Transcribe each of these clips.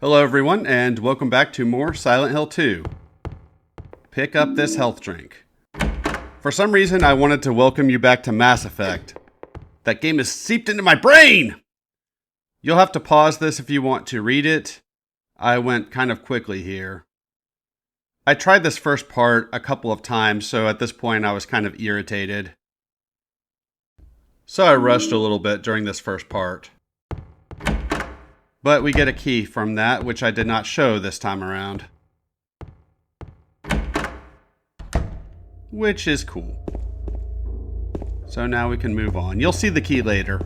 Hello everyone, and welcome back to more Silent Hill 2. Pick up this health drink. For some reason, I wanted to welcome you back to Mass Effect. That game is seeped into my brain! You'll have to pause this if you want to read it. I went kind of quickly here. I tried this first part a couple of times, so at this point I was kind of irritated. So I rushed a little bit during this first part. But we get a key from that, which I did not show this time around. Which is cool. So now we can move on. You'll see the key later.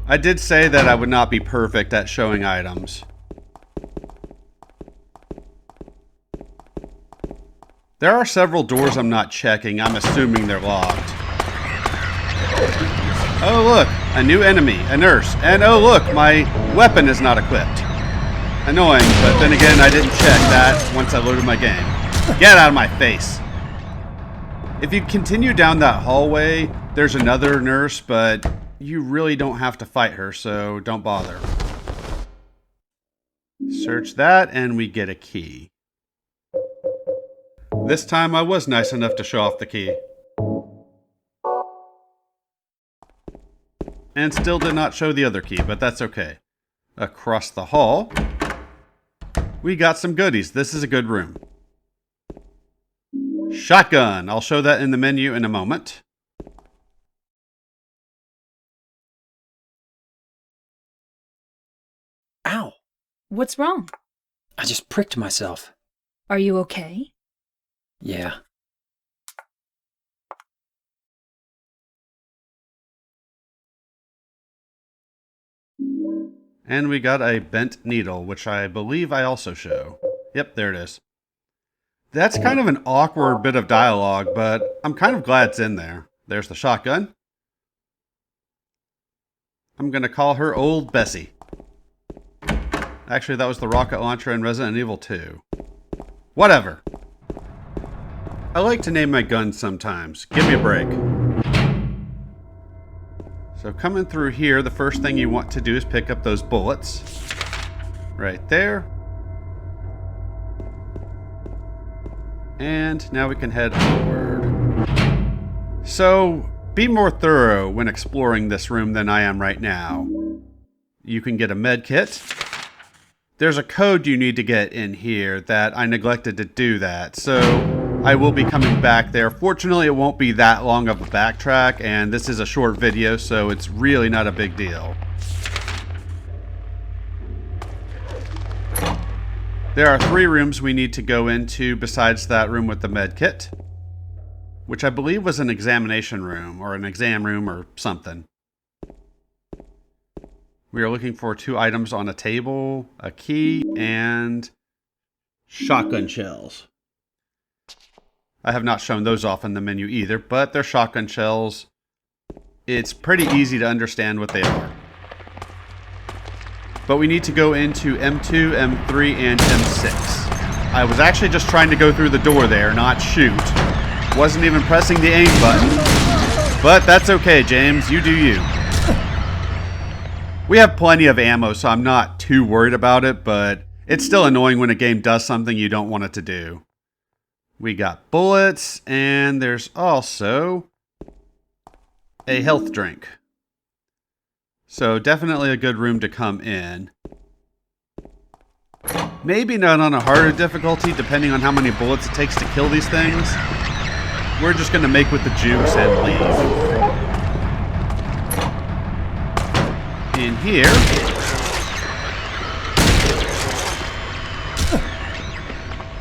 I did say that I would not be perfect at showing items. There are several doors I'm not checking. I'm assuming they're locked. Oh look, a new enemy, a nurse, and oh look, my weapon is not equipped. Annoying, but then again, I didn't check that once I loaded my game. Get out of my face. If you continue down that hallway, there's another nurse, but you really don't have to fight her, so don't bother. Search that, and we get a key. This time I was nice enough to show off the key. And still did not show the other key, but that's okay. Across the hall, we got some goodies. This is a good room. Shotgun. I'll show that in the menu in a moment. Ow. What's wrong? I just pricked myself. Are you okay? Yeah. And we got a bent needle, which I believe I also show. Yep, there it is. That's kind of an awkward bit of dialogue, but I'm kind of glad it's in there. There's the shotgun. I'm going to call her Old Bessie. Actually, that was the rocket launcher in Resident Evil 2. Whatever. I like to name my guns sometimes. Give me a break. So coming through here, the first thing you want to do is pick up those bullets. Right there. And now we can head forward. So, be more thorough when exploring this room than I am right now. You can get a med kit. There's a code you need to get in here that I neglected to do that, so I will be coming back there. Fortunately, it won't be that long of a backtrack, and this is a short video, so it's really not a big deal. There are 3 rooms we need to go into besides that room with the med kit, which I believe was an examination room, or an exam room, or something. We are looking for 2 items on a table, a key, and shotgun shells. I have not shown those off in the menu either, but they're shotgun shells. It's pretty easy to understand what they are. But we need to go into M2, M3, and M6. I was actually just trying to go through the door there, not shoot. Wasn't even pressing the aim button. But that's okay, James. You do you. We have plenty of ammo, so I'm not too worried about it, but it's still annoying when a game does something you don't want it to do. We got bullets, and there's also a health drink. So definitely a good room to come in. Maybe not on a harder difficulty, depending on how many bullets it takes to kill these things. We're just going to make with the juice and leave. In here,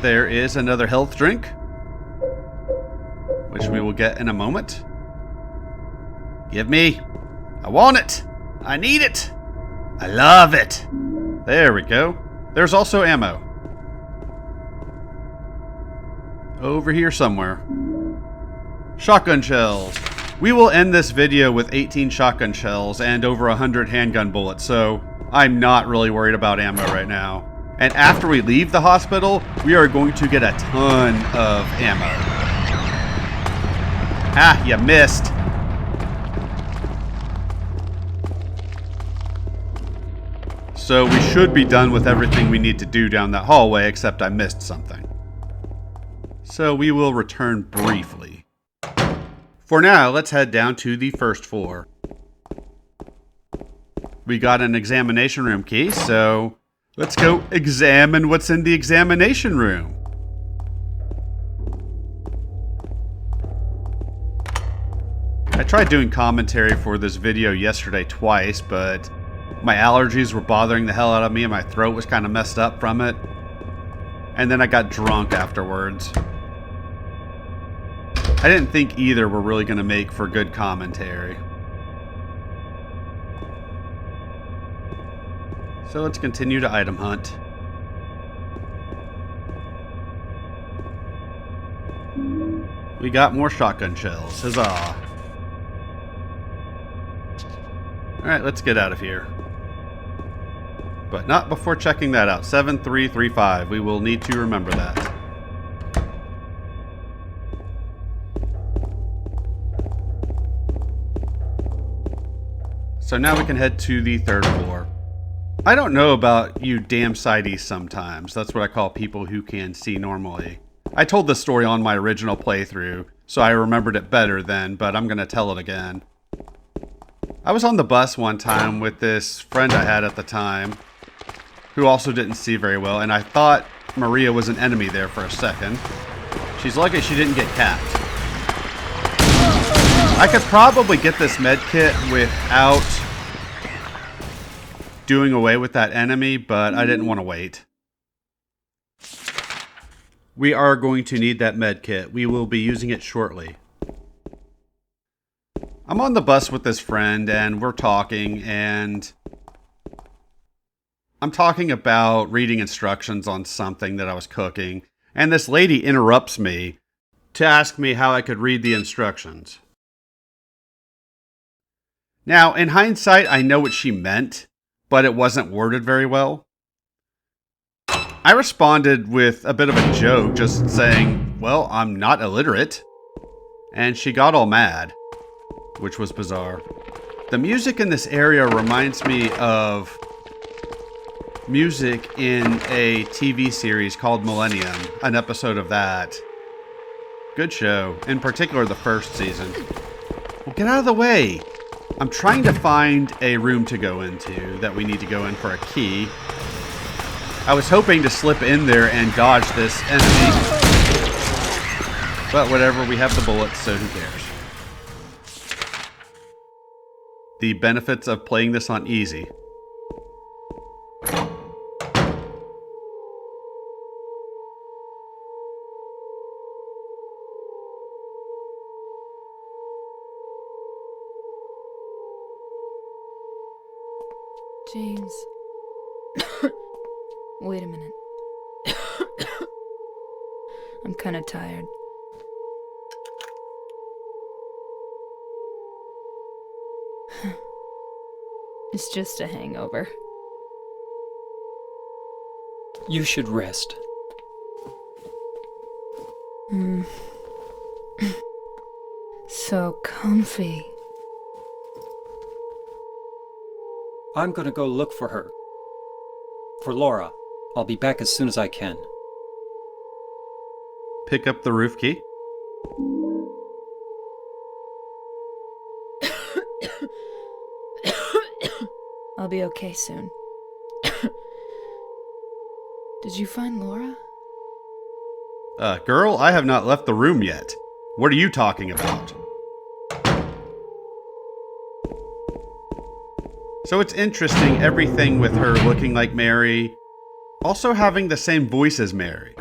there is another health drink, which we will get in a moment. Give me. I want it. I need it. I love it. There we go. There's also ammo. Over here somewhere. Shotgun shells. We will end this video with 18 shotgun shells and over 100 handgun bullets, so I'm not really worried about ammo right now. And after we leave the hospital, we are going to get a ton of ammo. Ah, you missed. So we should be done with everything we need to do down that hallway, except I missed something. So we will return briefly. For now, let's head down to the first floor. We got an examination room key, so let's go examine what's in the examination room. I tried doing commentary for this video yesterday twice, but my allergies were bothering the hell out of me and my throat was kind of messed up from it. And then I got drunk afterwards. I didn't think either were really going to make for good commentary. So let's continue to item hunt. We got more shotgun shells. Huzzah. Alright, let's get out of here. But not before checking that out. 7335. We will need to remember that. So now we can head to the third floor. I don't know about you damn sighties sometimes. That's what I call people who can see normally. I told this story on my original playthrough, so I remembered it better then, but I'm going to tell it again. I was on the bus one time with this friend I had at the time, who also didn't see very well, and I thought Maria was an enemy there for a second. She's lucky she didn't get capped. I could probably get this med kit without doing away with that enemy, but I didn't want to wait. We are going to need that med kit. We will be using it shortly. I'm on the bus with this friend and we're talking, and I'm talking about reading instructions on something that I was cooking, and this lady interrupts me to ask me how I could read the instructions. Now, in hindsight, I know what she meant, but it wasn't worded very well. I responded with a bit of a joke, just saying, well, I'm not illiterate. And she got all mad, which was bizarre. The music in this area reminds me of music in a TV series called Millennium, an episode of that. Good show, in particular the first season. Well, get out of the way! I'm trying to find a room to go into that we need to go in for a key. I was hoping to slip in there and dodge this enemy. But whatever, we have the bullets, so who cares? The benefits of playing this on easy. James. Wait a minute. I'm kind of tired. It's just a hangover. You should rest. So comfy. I'm gonna go look for her. For Laura. I'll be back as soon as I can. Pick up the roof key. I'll be okay soon. Did you find Laura? Girl, I have not left the room yet. What are you talking about? So it's interesting, everything with her looking like Mary, also having the same voice as Mary.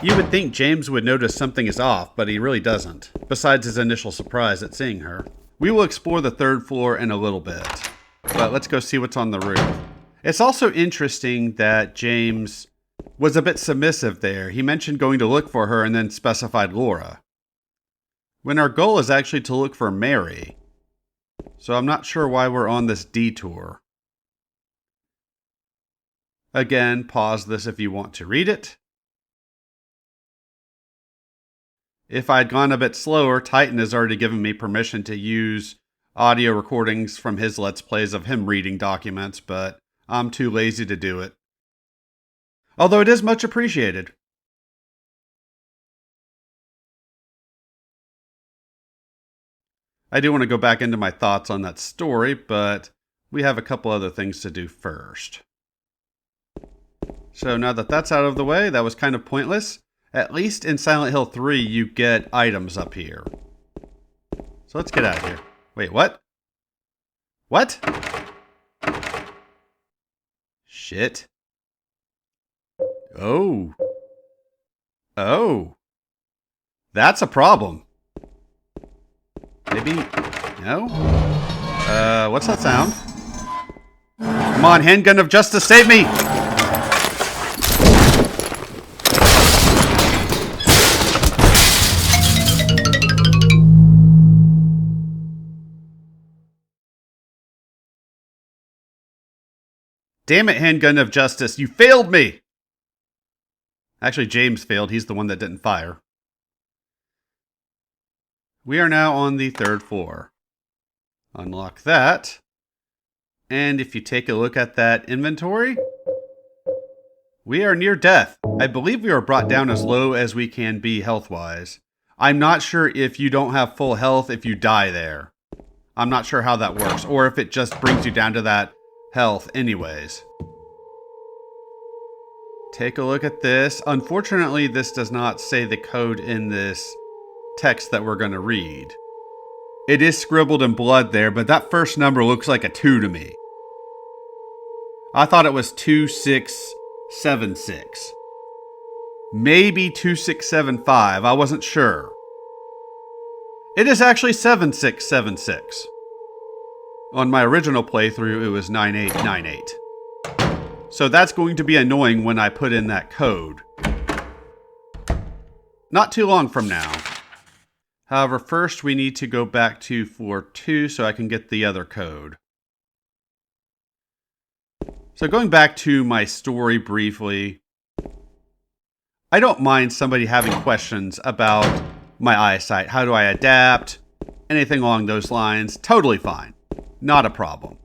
You would think James would notice something is off, but he really doesn't, besides his initial surprise at seeing her. We will explore the third floor in a little bit, but let's go see what's on the roof. It's also interesting that James was a bit submissive there. He mentioned going to look for her and then specified Laura, when our goal is actually to look for Mary. So I'm not sure why we're on this detour. Again, pause this if you want to read it. If I'd gone a bit slower, Titan has already given me permission to use audio recordings from his Let's Plays of him reading documents, but I'm too lazy to do it. Although it is much appreciated. I do want to go back into my thoughts on that story, but we have a couple other things to do first. So now that that's out of the way, that was kind of pointless. At least in Silent Hill 3, you get items up here. So let's get out of here. Wait, what? What? Shit. Oh. Oh. That's a problem. Maybe... No? What's that sound? Come on, handgun of justice, save me! Damn it, handgun of justice, you failed me! Actually, James failed. He's the one that didn't fire. We are now on the 3rd floor. Unlock that. And if you take a look at that inventory, we are near death. I believe we are brought down as low as we can be health-wise. I'm not sure if you don't have full health if you die there. I'm not sure how that works, or if it just brings you down to that health anyways. Take a look at this. Unfortunately, this does not say the code in this text that we're going to read. It is scribbled in blood there, but that first number looks like a 2 to me. I thought it was 2676. Maybe 2675. I wasn't sure. It is actually 7676. On my original playthrough, it was 9898. So that's going to be annoying when I put in that code. Not too long from now. However, first we need to go back to floor 2 so I can get the other code. So going back to my story briefly, I don't mind somebody having questions about my eyesight. How do I adapt? Anything along those lines. Totally fine. Not a problem.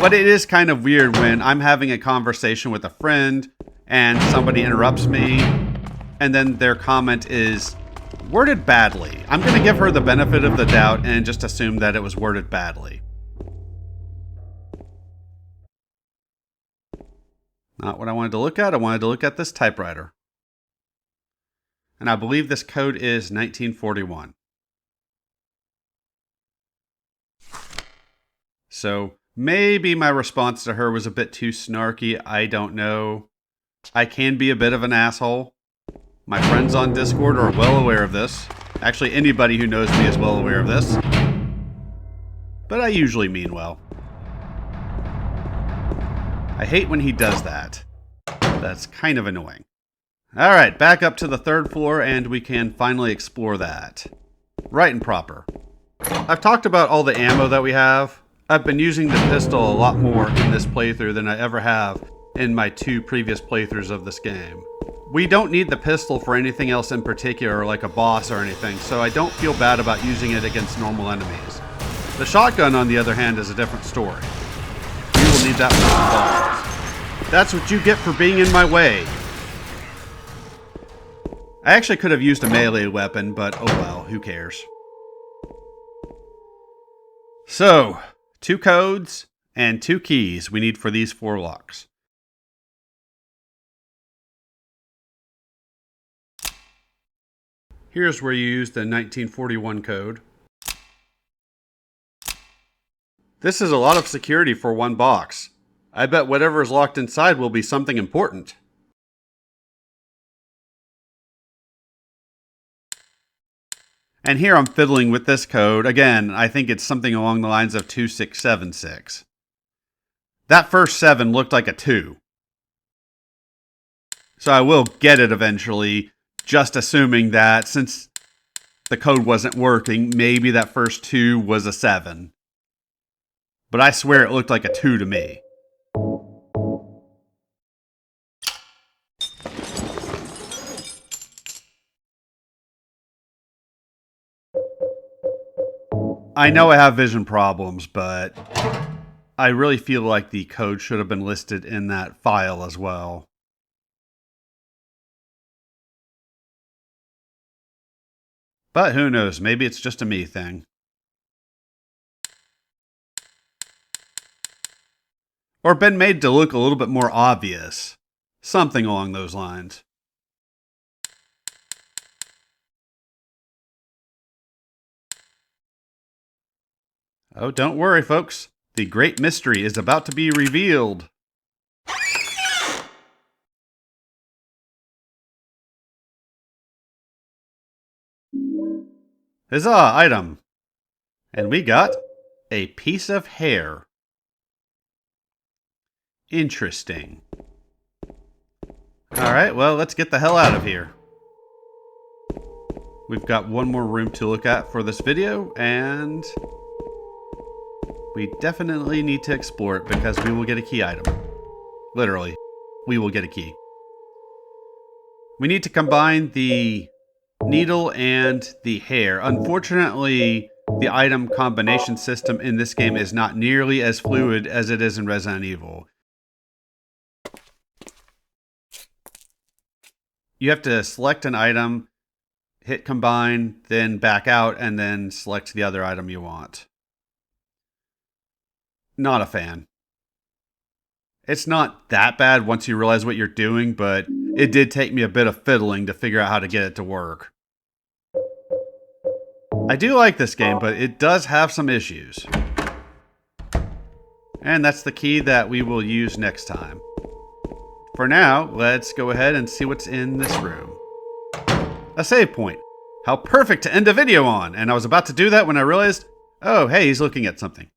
But it is kind of weird when I'm having a conversation with a friend and somebody interrupts me and then their comment is worded badly. I'm going to give her the benefit of the doubt and just assume that it was worded badly. Not what I wanted to look at. I wanted to look at this typewriter. And I believe this code is 1941. So maybe my response to her was a bit too snarky. I don't know. I can be a bit of an asshole. My friends on Discord are well aware of this. Actually, anybody who knows me is well aware of this. But I usually mean well. I hate when he does that. That's kind of annoying. Alright, back up to the 3rd floor and we can finally explore that. Right and proper. I've talked about all the ammo that we have. I've been using the pistol a lot more in this playthrough than I ever have in my 2 previous playthroughs of this game. We don't need the pistol for anything else in particular, like a boss or anything, so I don't feel bad about using it against normal enemies. The shotgun, on the other hand, is a different story. You will need that for some bosses. That's what you get for being in my way. I actually could have used a melee weapon, but oh well, who cares. So, 2 codes and 2 keys we need for these 4 locks. Here's where you use the 1941 code. This is a lot of security for one box. I bet whatever is locked inside will be something important. And here I'm fiddling with this code. Again, I think it's something along the lines of 2676. That first 7 looked like a 2. So I will get it eventually, just assuming that since the code wasn't working, maybe that first 2 was a 7. But I swear it looked like a 2 to me. I know I have vision problems, but I really feel like the code should have been listed in that file as well. But who knows, maybe it's just a me thing. Or been made to look a little bit more obvious. Something along those lines. Oh, don't worry, folks. The great mystery is about to be revealed. Huzzah, item. And we got a piece of hair. Interesting. Alright, well, let's get the hell out of here. We've got one more room to look at for this video, and we definitely need to explore it because we will get a key item. Literally, we will get a key. We need to combine the needle and the hair. Unfortunately, the item combination system in this game is not nearly as fluid as it is in Resident Evil. You have to select an item, hit combine, then back out, and then select the other item you want. Not a fan. It's not that bad once you realize what you're doing, but it did take me a bit of fiddling to figure out how to get it to work. I do like this game, but it does have some issues. And that's the key that we will use next time. For now, let's go ahead and see what's in this room. A save point. How perfect to end a video on! And I was about to do that when I realized, oh, hey, he's looking at something.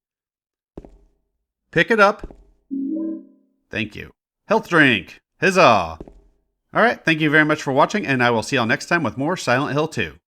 Pick it up. Thank you. Health drink. Huzzah! Alright, thank you very much for watching, and I will see y'all next time with more Silent Hill 2.